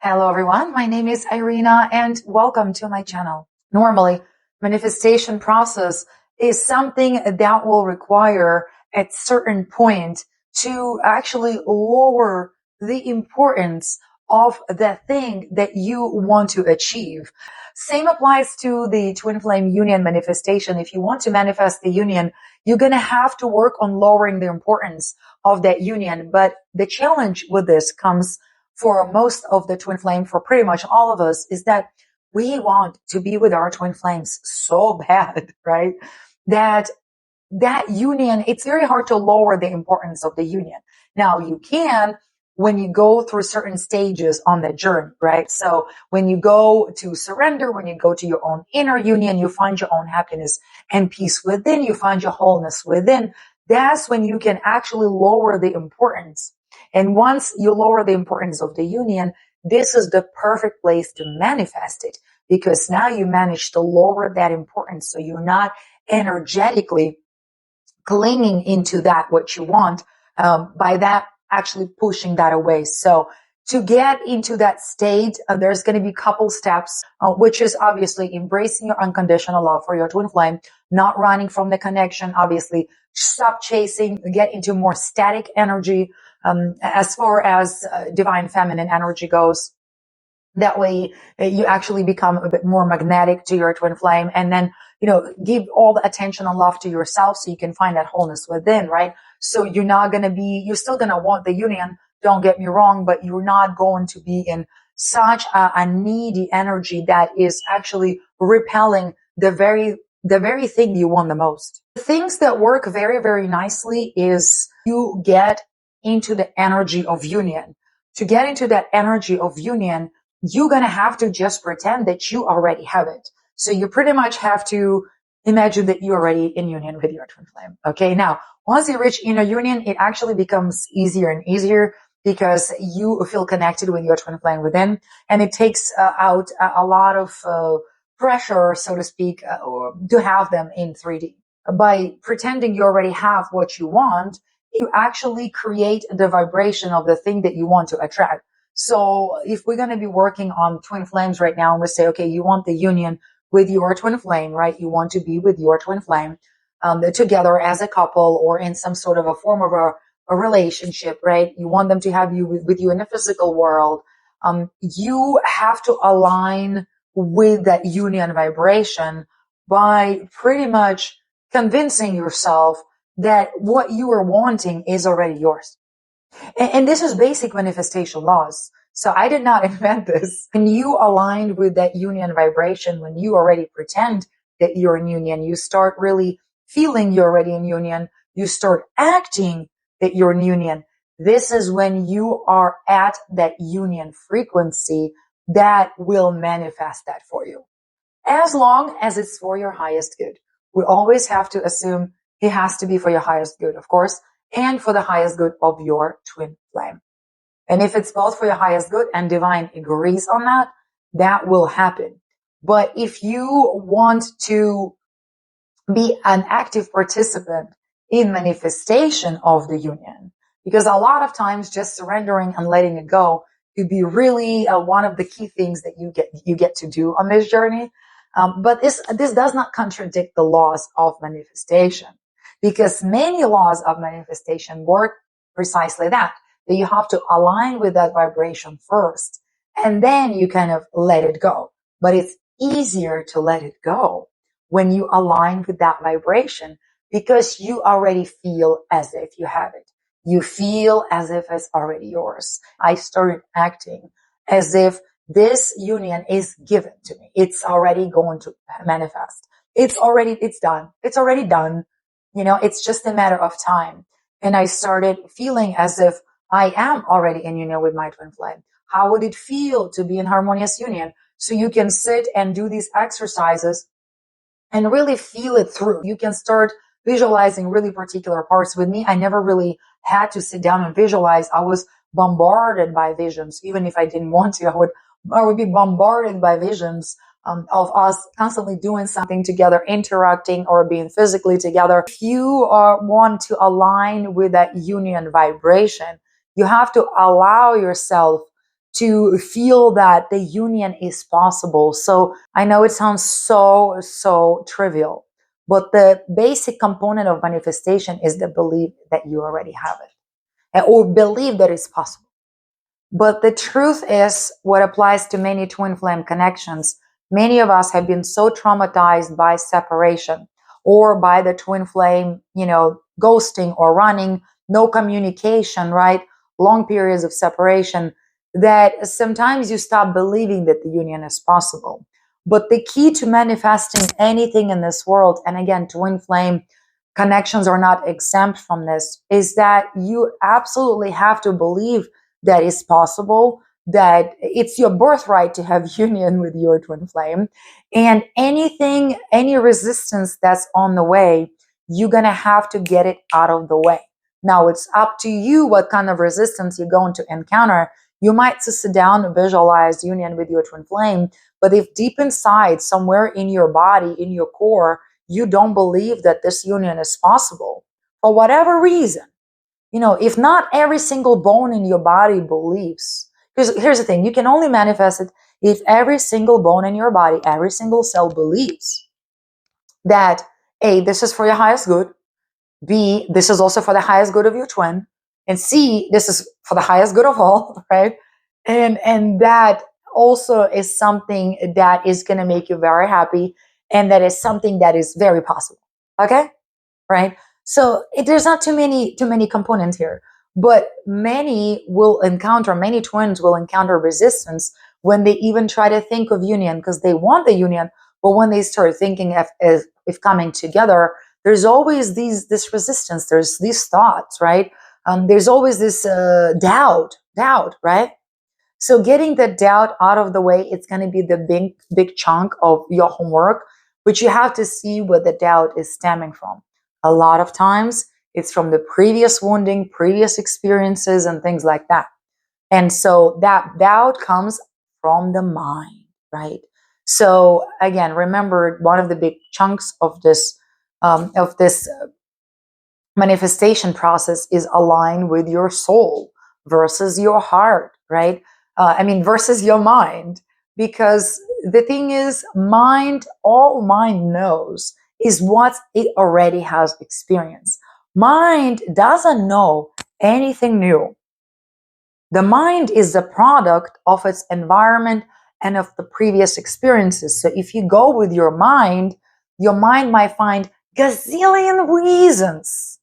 Hello everyone, my name is Irina and welcome to my channel. Normally, manifestation process is something that will require at certain point to actually lower the importance of the thing that you want to achieve. Same applies to the twin flame union manifestation. If you want to manifest the union, you're going to have to work on lowering the importance of that union. But the challenge with this comes for most of the twin flame, for pretty much all of us, is that we want to be with our twin flames so bad, right? That union, it's very hard to lower the importance of the union. Now you can when you go through certain stages on that journey, right? So when you go to surrender, when you go to your own inner union, you find your own happiness and peace within, you find your wholeness within. That's when you can actually lower the importance. And once you lower the importance of the union, this is the perfect place to manifest it, because now you manage to lower that importance. So you're not energetically clinging into that what you want, by that actually pushing that away. So to get into that state, there's going to be a couple steps, which is obviously embracing your unconditional love for your twin flame, not running from the connection, obviously stop chasing, get into more static energy, as far as divine feminine energy goes. That way you actually become a bit more magnetic to your twin flame, and then, give all the attention and love to yourself so you can find that wholeness within, right? So you're still going to want the union. Don't get me wrong, but you're not going to be in such a needy energy that is actually repelling the very thing you want the most. The things that work very, very nicely is you get into the energy of union. To get into that energy of union, you're going to have to just pretend that you already have it. So you pretty much have to imagine that you're already in union with your twin flame. Okay. Now, once you reach inner union, it actually becomes easier and easier because you feel connected with your twin flame within, and it takes out a lot of pressure, so to speak, to have them in 3D. By pretending you already have what you want, you actually create the vibration of the thing that you want to attract. So if we're going to be working on twin flames right now, and we say, okay, you want the union with your twin flame, right? You want to be with your twin flame, together as a couple or in some sort of a form of a relationship, right? You want them to have you with you in the physical world. You have to align with that union vibration by pretty much convincing yourself that what you are wanting is already yours. And this is basic manifestation laws. So I did not invent this. When you align with that union vibration, when you already pretend that you're in union, you start really feeling you're already in union, you start acting that you're in union. This is when you are at that union frequency that will manifest that for you. As long as it's for your highest good. We always have to assume it has to be for your highest good, of course, and for the highest good of your twin flame. And if it's both for your highest good and divine agrees on that, that will happen. But if you want to be an active participant in manifestation of the union, because a lot of times just surrendering and letting it go could be really one of the key things that you get to do on this journey. But this does not contradict the laws of manifestation, because many laws of manifestation work precisely that you have to align with that vibration first, and then you kind of let it go. But it's easier to let it go when you align with that vibration, because you already feel as if you have it. You feel as if it's already yours. I started acting as if this union is given to me. It's already going to manifest. It's done. It's already done. It's just a matter of time. And I started feeling as if I am already in union with my twin flame. How would it feel to be in harmonious union? So you can sit and do these exercises and really feel it through. You can start visualizing really particular parts. With me, I never really had to sit down and visualize. I was bombarded by visions. Even if I didn't want to, I would be bombarded by visions of us constantly doing something together, interacting or being physically together. If you want to align with that union vibration, you have to allow yourself to feel that the union is possible. So I know it sounds so trivial, but the basic component of manifestation is the belief that you already have it, or believe that it's possible. But the truth is, what applies to many twin flame connections, many of us have been so traumatized by separation or by the twin flame, ghosting or running, no communication, right? Long periods of separation, that sometimes you stop believing that the union is possible. But the key to manifesting anything in this world, and again, twin flame connections are not exempt from this, is that you absolutely have to believe that is possible, that it's your birthright to have union with your twin flame. And any resistance that's on the way, you're going to have to get it out of the way. Now, it's up to you what kind of resistance you're going to encounter. You might sit down and visualize union with your twin flame, but if deep inside, somewhere in your body, in your core, you don't believe that this union is possible, for whatever reason, if not every single bone in your body believes, because here's the thing, you can only manifest it if every single bone in your body, every single cell believes that A, this is for your highest good, B, this is also for the highest good of your twin, and C, this is for the highest good of all, right? And that also is something that is going to make you very happy, and that is something that is very possible. Okay? Right? So there's not too many components here, but many twins will encounter resistance when they even try to think of union, because they want the union, but when they start thinking if coming together, there's always this resistance. There's these thoughts, right? There's always this doubt, right? So getting the doubt out of the way, it's going to be the big chunk of your homework, but you have to see where the doubt is stemming from. A lot of times it's from the previous wounding, previous experiences, and things like that. And so that doubt comes from the mind, right? So again, remember, one of the big chunks of this manifestation process is aligned with your soul versus your heart, right? Versus your mind. Because the thing is, all mind knows is what it already has experienced. Mind doesn't know anything new. The mind is the product of its environment and of the previous experiences. So if you go with your mind might find gazillion reasons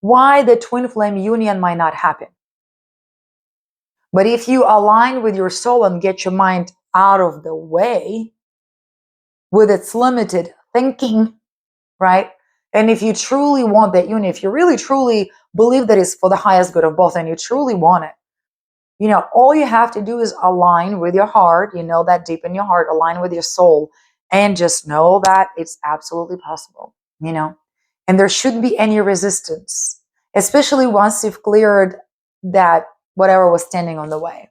why the twin flame union might not happen. But if you align with your soul and get your mind out of the way with its limited thinking, right? And if you truly want that union, if you really truly believe that it's for the highest good of both, and you truly want it, all you have to do is align with your heart, that deep in your heart, align with your soul, and just know that it's absolutely possible, and there shouldn't be any resistance, especially once you've cleared that whatever was standing on the way,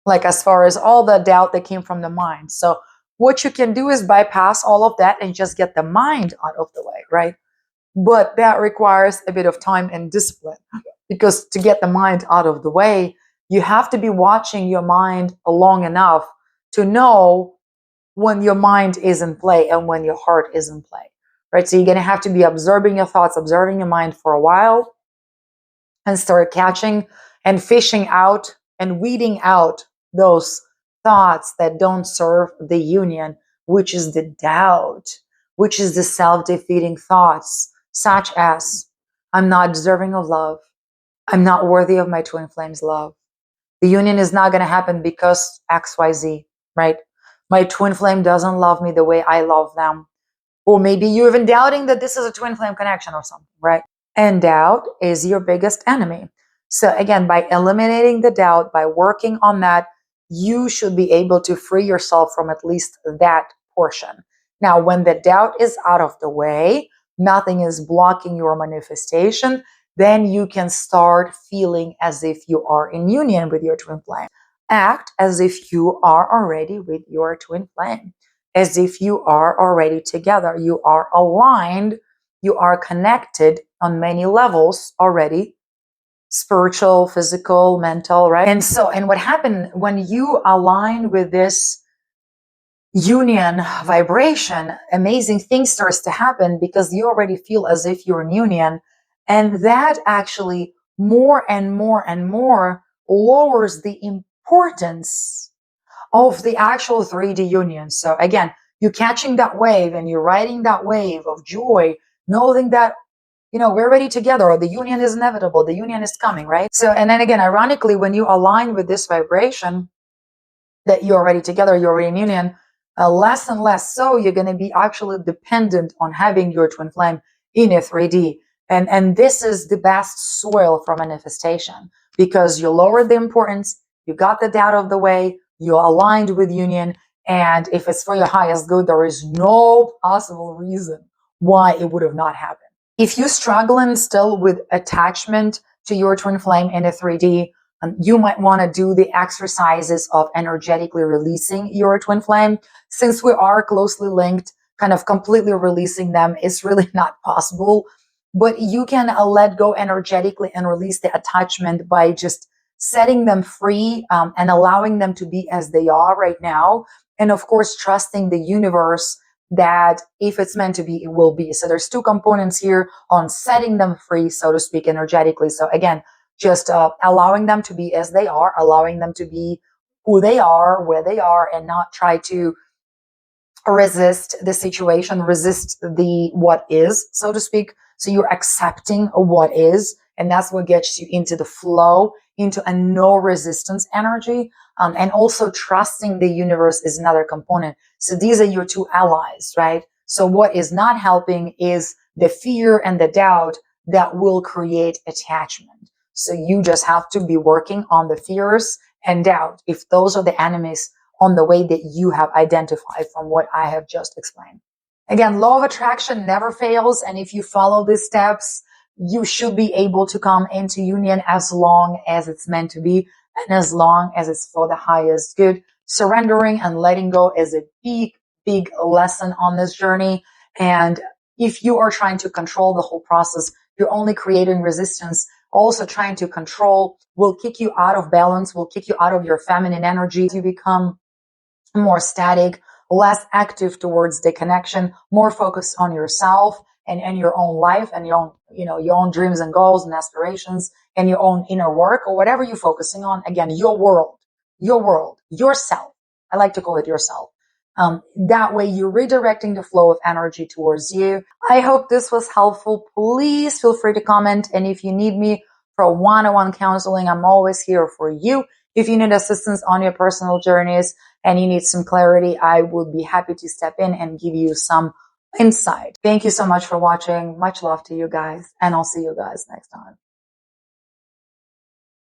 like as far as all the doubt that came from the mind. So what you can do is bypass all of that and just get the mind out of the way, right? But that requires a bit of time and discipline, because to get the mind out of the way, you have to be watching your mind long enough to know when your mind is in play and when your heart is in play, right? So you're going to have to be observing your thoughts, observing your mind for a while, and start catching and fishing out and weeding out those thoughts that don't serve the union, which is the doubt, which is the self-defeating thoughts, such as, I'm not deserving of love. I'm not worthy of my twin flame's love. The union is not going to happen because XYZ, right? My twin flame doesn't love me the way I love them. Or maybe you're even doubting that this is a twin flame connection or something, right? And doubt is your biggest enemy. So again, by eliminating the doubt, by working on that, you should be able to free yourself from at least that portion. Now, when the doubt is out of the way, nothing is blocking your manifestation, then you can start feeling as if you are in union with your twin flame. Act as if you are already with your twin flame, as if you are already together. You are aligned, you are connected on many levels already. spiritual, physical, mental, right? And what happened when you align with this union vibration, amazing things starts to happen because you already feel as if you're in union. And that actually more and more and more lowers the importance of the actual 3D union. So again, you're catching that wave and you're riding that wave of joy, knowing that, we're ready together, or the union is inevitable, the union is coming, right? So, and then again, ironically, when you align with this vibration, that you're already together, you're already in union, less and less so you're going to be actually dependent on having your twin flame in a 3D. And this is the best soil for manifestation because you lowered the importance, you got the doubt out of the way, you aligned with union, and if it's for your highest good, there is no possible reason why it would have not happened. If you're struggling still with attachment to your twin flame in a 3D, you might want to do the exercises of energetically releasing your twin flame. Since we are closely linked, kind of completely releasing them is really not possible. But you can let go energetically and release the attachment by just setting them free and allowing them to be as they are right now. And of course, trusting the universe that if it's meant to be, it will be. So there's two components here on setting them free, so to speak, energetically. So again, just allowing them to be as they are, allowing them to be who they are, where they are, and not try to resist the situation, resist the what is, so to speak. So you're accepting what is, and that's what gets you into the flow, into a no resistance energy. And also trusting the universe is another component. So these are your two allies, right? So what is not helping is the fear and the doubt that will create attachment. So you just have to be working on the fears and doubt. If those are the enemies on the way that you have identified from what I have just explained. Again, law of attraction never fails. And if you follow these steps, you should be able to come into union as long as it's meant to be and as long as it's for the highest good. Surrendering and letting go is a big, big lesson on this journey. And if you are trying to control the whole process, you're only creating resistance. Also trying to control will kick you out of balance, will kick you out of your feminine energy. You become more static, less active towards the connection, more focused on yourself and your own life and your own, your own dreams and goals and aspirations and your own inner work or whatever you're focusing on. Again, your world, yourself. I like to call it yourself. That way you're redirecting the flow of energy towards you. I hope this was helpful. Please feel free to comment. And if you need me for a one-on-one counseling, I'm always here for you. If you need assistance on your personal journeys and you need some clarity, I would be happy to step in and give you some insight. Thank you so much for watching. Much love to you guys, and I'll see you guys next time.